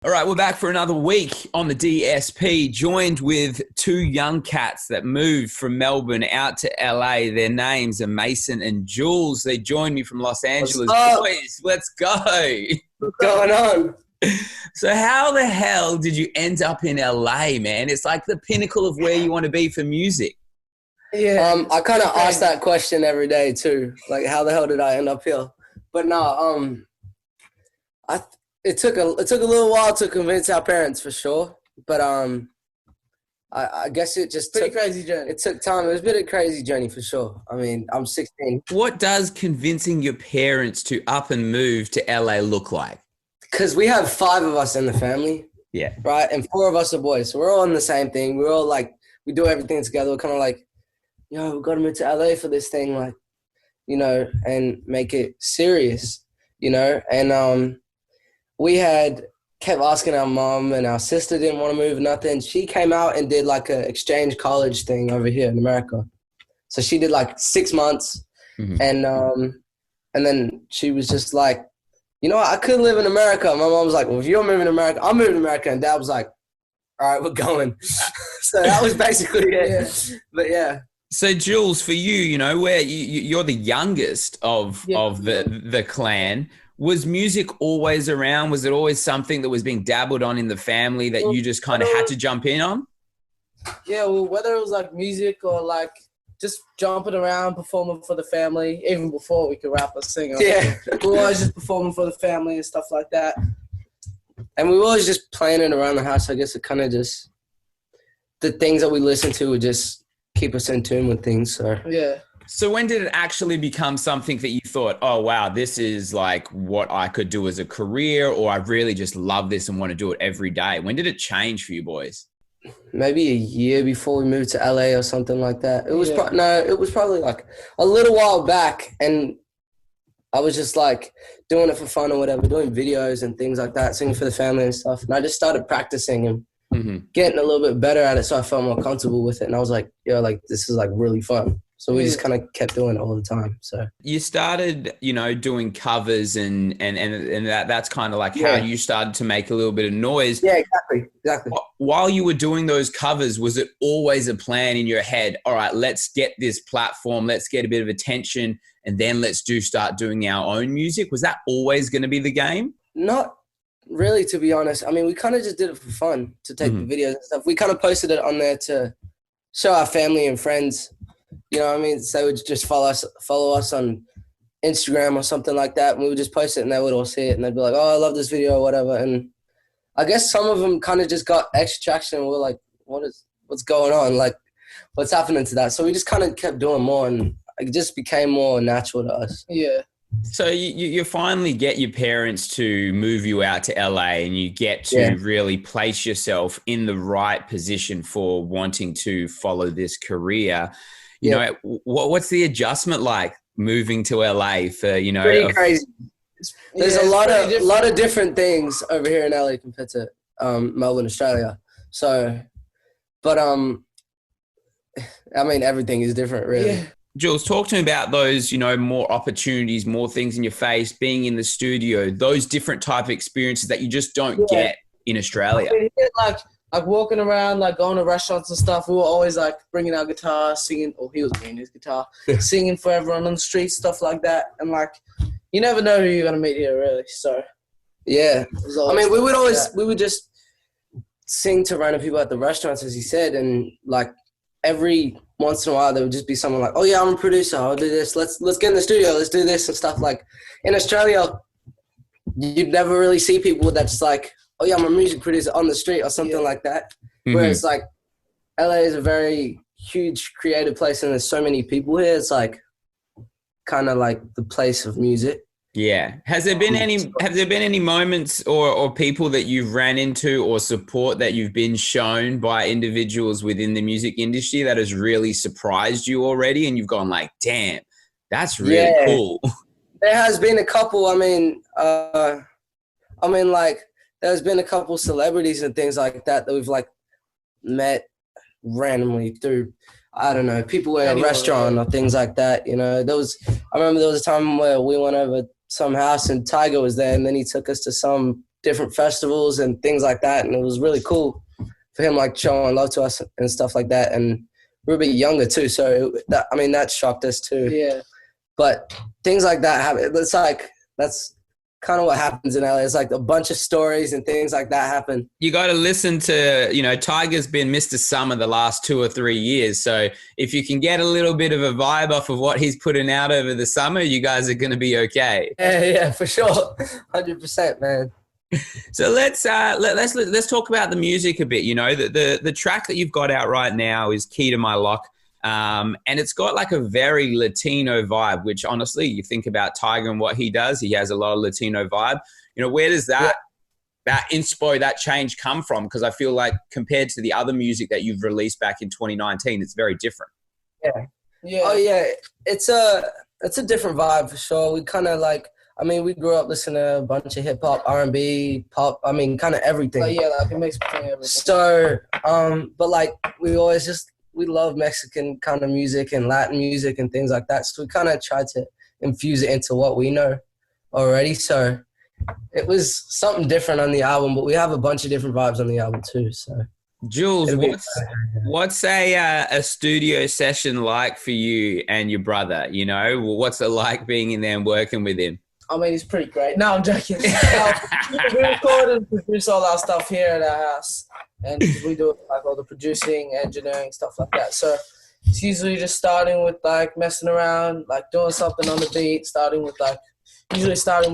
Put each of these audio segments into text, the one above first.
All right, we're back for another week on the DSP, joined with two young cats that moved from Melbourne out to LA. Their names are Mason and Julez. They joined me from Los Angeles. Boys, let's go. What's going on? So how the hell did you end up in LA, man? It's like the pinnacle of where you want to be for music. Yeah, I kind of ask that question every day too. Like, how the hell did I end up here? But no, it took a little while to convince our parents for sure. But I guess it just took crazy journey. It took time. It was a bit of a crazy journey for sure. I mean, I'm 16. What does convincing your parents to up and move to LA look like? Because we have 5 of us in the family. Yeah. Right, and 4 of us are boys, so we're all on the same thing. We're all like, we do everything together. We're kind of like, yo, we got to move to LA for this thing, like, you know, and make it serious, you know. And we had kept asking our mom, and our sister didn't want to move, nothing. She came out and did like an exchange college thing over here in America. So she did like 6 months, and then she was just like, you know what, I could live in America. My mom was like, well, if you're moving to America, I'm moving to America. And Dad was like, all right, we're going. So that was basically it. Yeah. But yeah. So Julez, for you, you know, where you're the youngest of the clan, was music always around? Was it always something that was being dabbled on in the family that you just kind of had to jump in on? Yeah, well, whether it was like music or like just jumping around, performing for the family, even before we could rap or sing. Yeah. We were always just performing for the family and stuff like that. And we were always just playing it around the house. I guess it kind of just, the things that we listened to would just keep us in tune with things. So yeah. So when did it actually become something that you thought, oh, wow, this is like what I could do as a career, or I really just love this and want to do it every day? When did it change for you boys? Maybe a year before we moved to LA or something like that. It was it was probably like a little while back, and I was just like doing it for fun or whatever, doing videos and things like that, singing for the family and stuff. And I just started practicing and getting a little bit better at it, so I felt more comfortable with it. And I was like, yo, like this is like really fun. So we just kind of kept doing it all the time. So you started, you know, doing covers and that's kind of like how you started to make a little bit of noise. Yeah, exactly. While you were doing those covers, was it always a plan in your head? All right, let's get this platform, let's get a bit of attention, and then let's start doing our own music. Was that always going to be the game? Not really, to be honest. I mean, we kind of just did it for fun, to take the videos and stuff. We kind of posted it on there to show our family and friends. You know what I mean? So they would just follow us on Instagram or something like that. And we would just post it and they would all see it and they'd be like, oh, I love this video or whatever. And I guess some of them kind of just got extra traction. We're like, what's going on? Like, what's happening to that? So we just kind of kept doing more and it just became more natural to us. Yeah. So you finally get your parents to move you out to LA and you get to really place yourself in the right position for wanting to follow this career. You know, what's the adjustment like moving to LA for, you know? Pretty crazy. There's a lot of different things over here in LA compared to Melbourne, Australia. So, but I mean, everything is different, really. Yeah. Julez, talk to me about those, you know, more opportunities, more things in your face, being in the studio, those different type of experiences that you just don't get in Australia. Like walking around, like going to restaurants and stuff, we were always like bringing our guitar, singing, or he was bringing his guitar, singing for everyone on the street, stuff like that. And like, you never know who you're going to meet here, really. So, yeah. I mean, we would just sing to random people at the restaurants, as he said, and like every once in a while there would just be someone like, oh yeah, I'm a producer, I'll do this, let's get in the studio, let's do this and stuff. Like in Australia, you'd never really see people that's like, oh yeah, I'm a music producer on the street or something like that. Whereas like LA is a very huge creative place and there's so many people here. It's like kind of like the place of music. Yeah. Have there been any moments or people that you've ran into or support that you've been shown by individuals within the music industry that has really surprised you already and you've gone like, damn, that's really cool? There has been a couple. I mean, like, there's been a couple celebrities and things like that we've like met randomly through, I don't know, people at a restaurant or things like that. You know, I remember there was a time where we went over some house and Tiger was there and then he took us to some different festivals and things like that. And it was really cool for him, like, showing love to us and stuff like that. And we were a bit younger too, so that shocked us too. Yeah. But things like that happen. It's like, that's kind of what happens in LA. It's like a bunch of stories and things like that happen. You got to listen to, Tiger's been Mr. Summer the last 2 or 3 years. So if you can get a little bit of a vibe off of what he's putting out over the summer, you guys are going to be okay. Yeah, for sure. 100%, man. So let's talk about the music a bit. The track that you've got out right now is Key to My Lock. And it's got like a very Latino vibe, which honestly, you think about Tiger and what he does, he has a lot of Latino vibe. Where does that inspo, that change come from? Because I feel like compared to the other music that you've released back in 2019, it's very different. Yeah. Oh yeah, it's a different vibe for sure. We kind of like, we grew up listening to a bunch of hip hop, R&B, pop. Kind of everything. Like a mix between everything. So, but like we love Mexican kind of music and Latin music and things like that. So we kind of tried to infuse it into what we know already. So it was something different on the album, but we have a bunch of different vibes on the album too. So Julez, what's a studio session like for you and your brother? What's it like being in there and working with him? He's pretty great. No, I'm joking. We record and produce all our stuff here at our house. And we do like all the producing, engineering, stuff like that. So it's usually just starting with like messing around, like doing something on the beat, starting with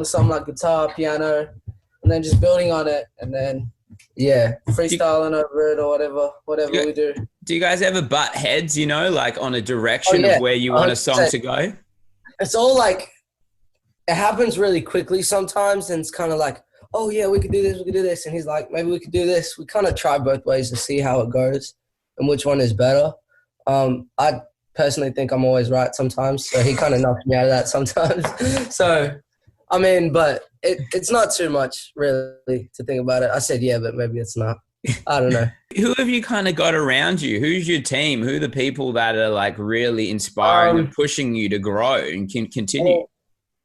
something like guitar, piano, and then just building on it, and then freestyling over it or whatever we do. Do you guys ever butt heads, like on a direction of where you want a song to go? It's all like, it happens really quickly sometimes, and it's kind of like, oh yeah, we could do this. And he's like, maybe we could do this. We kind of try both ways to see how it goes and which one is better. I personally think I'm always right sometimes, so he kind of knocks me out of that sometimes. So, but it's not too much really to think about it. I said yeah, but maybe it's not. I don't know. Who have you kind of got around you? Who's your team? Who are the people that are like really inspiring and pushing you to grow and can continue? Well,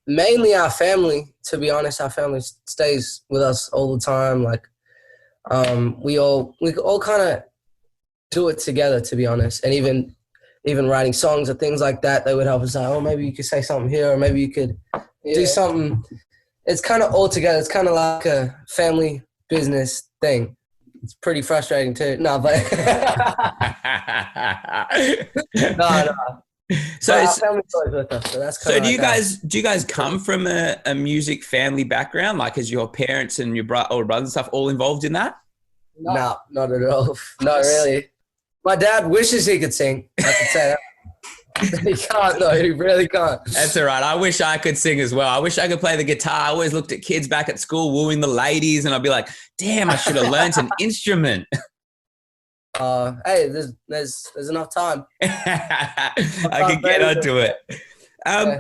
mainly our family, to be honest. Our family stays with us all the time. Like, we all kind of do it together, to be honest. And even writing songs or things like that, they would help us out. Oh, maybe you could say something here, or maybe you could do something. It's kind of all together. It's kind of like a family business thing. It's pretty frustrating too. No, but no. So do you guys come from a music family background? Like, is your parents and your older brothers and stuff all involved in that? No, not at all. Not really. My dad wishes he could sing. I could say that. He can't though. He really can't. That's all right. I wish I could sing as well. I wish I could play the guitar. I always looked at kids back at school wooing the ladies, and I'd be like, damn, I should have learned an instrument. Hey, there's enough time. I can get onto it.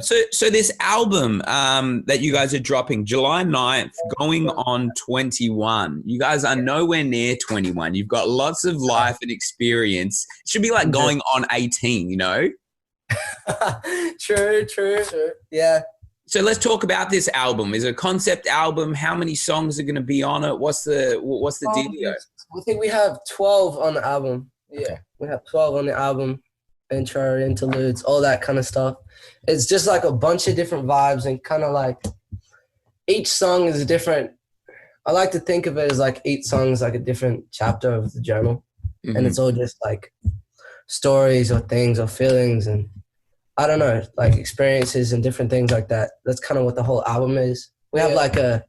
So this album that you guys are dropping July 9th, going on 21. You guys are nowhere near 21. You've got lots of life and experience. It should be like going on 18, True. Yeah. So let's talk about this album. Is it a concept album? How many songs are going to be on it? What's the dealio? I think we have 12 on the album. Yeah, we have 12 on the album. Intro, interludes, all that kind of stuff. It's just like a bunch of different vibes, and kind of like each song is different. I like to think of it as like each song is like a different chapter of the journal. Mm-hmm. And it's all just like stories or things or feelings and I don't know, like experiences and different things like that. That's kind of what the whole album is. We have like a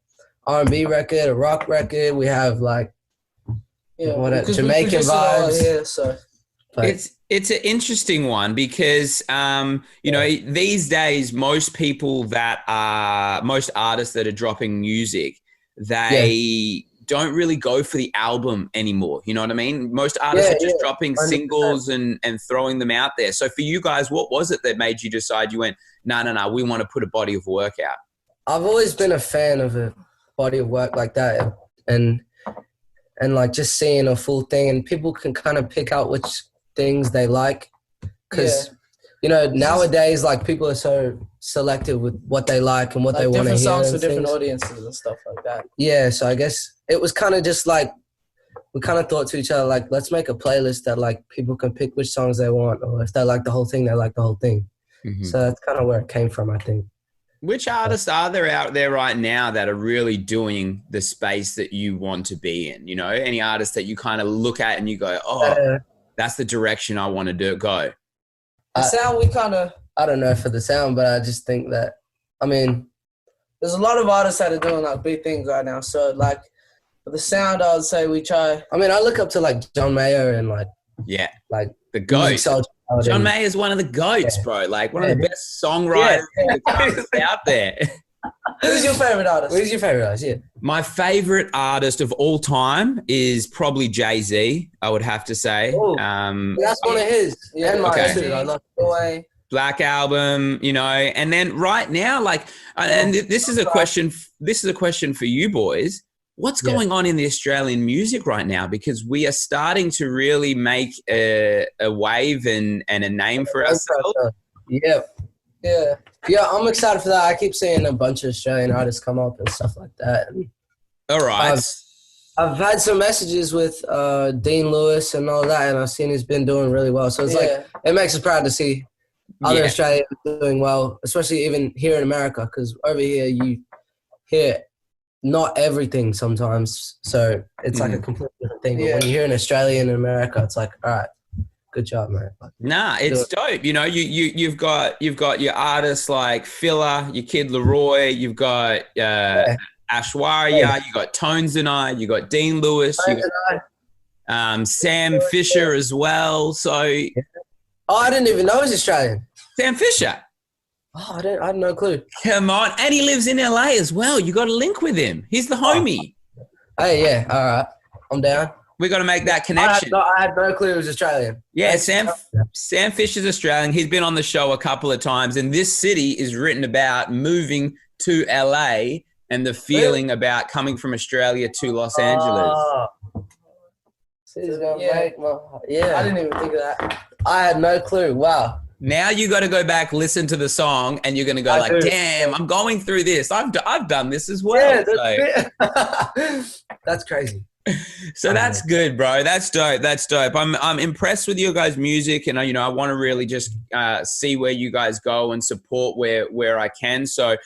R&B record, a rock record. We have like Jamaican vibes. So it's an interesting one because these days most artists that are dropping music, they don't really go for the album anymore. You know what I mean? Most artists are just dropping 100%. Singles and throwing them out there. So for you guys, what was it that made you decide you went, no, we want to put a body of work out? I've always been a fan of a body of work like that and like just seeing a full thing, and people can kind of pick out which things they like because nowadays, like, people are so selective with what they like and what they want to hear. Different songs for things. different audiences and stuff like that. Yeah, so I guess it was kind of just like, we kind of thought to each other, like, let's make a playlist that, like, people can pick which songs they want, or if they like the whole thing, they like the whole thing. Mm-hmm. So that's kind of where it came from, I think. Which artists are there out there right now that are really doing the space that you want to be in? Any artists that you kind of look at and you go, that's the direction I want to go. The sound we kind of... I don't know for the sound, but I just think that, there's a lot of artists that are doing, like, big things right now. So, like, for the sound, I would say we try... I look up to, like, John Mayer and, like... Yeah. Like... The GOAT. John Mayer is one of the GOATs, bro. Like, one of the best songwriters out there. Who's your favorite artist? Yeah. My favorite artist of all time is probably Jay-Z, I would have to say. That's one of his. Yeah, and mine too. I love Boy. Black Album, and then right now, like, and this is a question for you boys. What's going on in the Australian music right now? Because we are starting to really make a wave and a name for ourselves. Yeah. I'm excited for that. I keep seeing a bunch of Australian artists come up and stuff like that. All right. I've had some messages with Dean Lewis and all that, and I've seen he's been doing really well. So it's like, it makes us proud to see other Australians doing well, especially even here in America, because over here you hear not everything sometimes. So it's like a completely different thing. But when you hear an Australian in America, it's like, all right, good job, man. Nah, it's dope. You've got your artists like Filler, your Kid Leroy, you've got Ashwarya, you got Tones and I, you got Dean Lewis, you got Sam Fisher as well. So I didn't even know he was Australian. Sam Fisher. Oh, I had no clue. Come on. And he lives in LA as well. You got to link with him. He's the homie. Hey, yeah. All right. I'm down. We got to make that connection. I had no clue he was Australian. Yeah, Sam Fisher's Australian. He's been on the show a couple of times, and this city is written about moving to LA and the feeling about coming from Australia to Los Angeles. Yeah. I didn't even think of that. I had no clue. Wow. Now you got to go back, listen to the song, and you're going to go damn, I'm going through this. I've done this as well. Yeah, that's crazy. So that's good, bro. That's dope. I'm impressed with your guys' music, and I want to really just see where you guys go and support where I can. So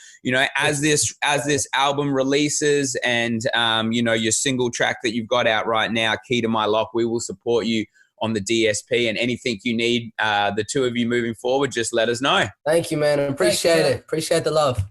as this album releases and your single track that you've got out right now, Key to My Lock, we will support you on the DSP, and anything you need, the two of you moving forward, just let us know. Thank you, man. I appreciate it. Appreciate the love.